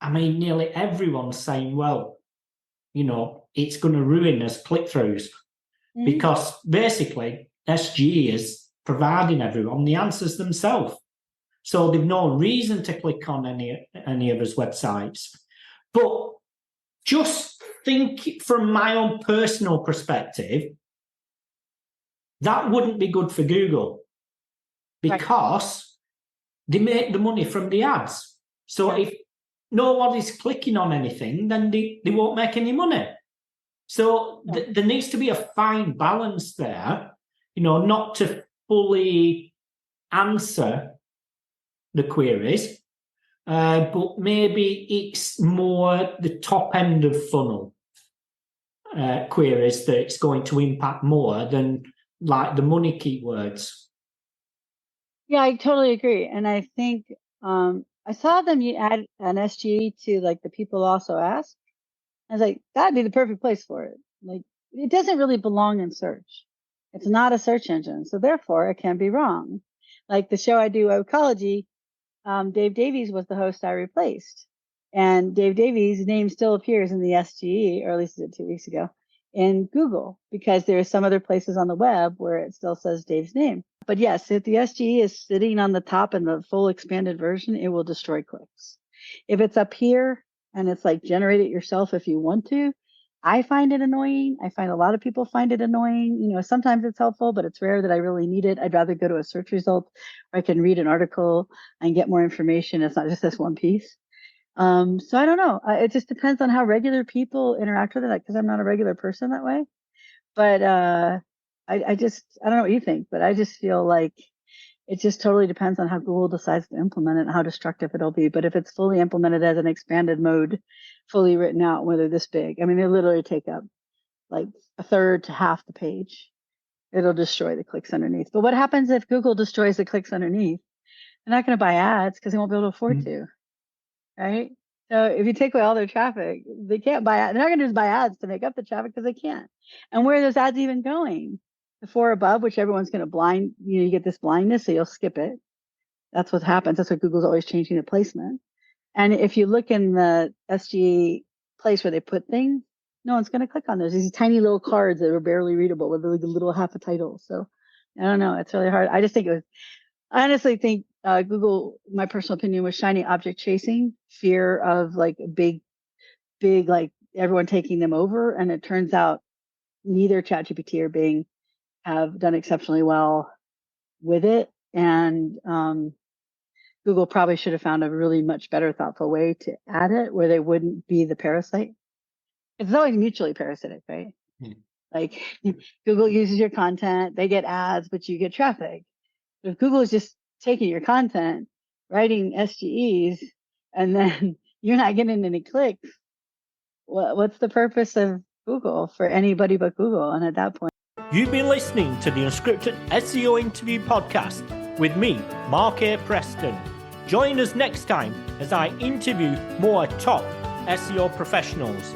I mean, nearly everyone's saying, well, it's going to ruin us click-throughs because basically SGE is providing everyone the answers themselves. So they've no reason to click on any of us websites. But just think from my own personal perspective, that wouldn't be good for Google because they make the money from the ads. So if nobody's clicking on anything, then they won't make any money. So there needs to be a fine balance there, not to fully answer the queries, but maybe it's more the top end of funnel queries that it's going to impact more than like the money keywords. Yeah, I totally agree. And I think I saw them add an SGE to like the people also ask. I was like, that'd be the perfect place for it. Like, it doesn't really belong in search. It's not a search engine. So therefore it can be wrong. Like the show I do, Ecology, Dave Davies was the host I replaced. And Dave Davies' name still appears in the SGE, or at least it did 2 weeks ago, in Google, because there are some other places on the web where it still says Dave's name. But yes, if the SGE is sitting on the top in the full expanded version, it will destroy clicks. If it's up here and it's like generate it yourself if you want to, I find it annoying. I find a lot of people find it annoying. Sometimes it's helpful, but it's rare that I really need it. I'd rather go to a search result where I can read an article and get more information. It's not just this one piece. So I don't know. It just depends on how regular people interact with it, because I'm not a regular person that way. But I don't know what you think, but I just feel like it just totally depends on how Google decides to implement it and how destructive it'll be. But if it's fully implemented as an expanded mode, fully written out, where they're this big, I mean, they literally take up like a third to half the page. It'll destroy the clicks underneath. But what happens if Google destroys the clicks underneath? They're not going to buy ads because they won't be able to afford to, right? So if you take away all their traffic, they can't buy ads. They're not going to just buy ads to make up the traffic because they can't. And where are those ads even going? The 4 above, which everyone's going to blind, you get this blindness, so you'll skip it. That's what happens. That's why Google's always changing the placement. And if you look in the SGE place where they put things, no one's going to click on those. These tiny little cards that are barely readable with like a little half a title. So I don't know. It's really hard. I honestly think Google, my personal opinion, was shiny object chasing, fear of like big, like everyone taking them over. And it turns out neither ChatGPT or Bing have done exceptionally well with it. And Google probably should have found a really much better, thoughtful way to add it where they wouldn't be the parasite. It's always mutually parasitic, right? Like Google uses your content, they get ads, but you get traffic. If Google is just taking your content, writing SGEs, and then you're not getting any clicks, what's the purpose of Google for anybody but Google? And at that point, you've been listening to the Unscripted SEO Interview Podcast with me, Mark A. Preston. Join us next time as I interview more top SEO professionals.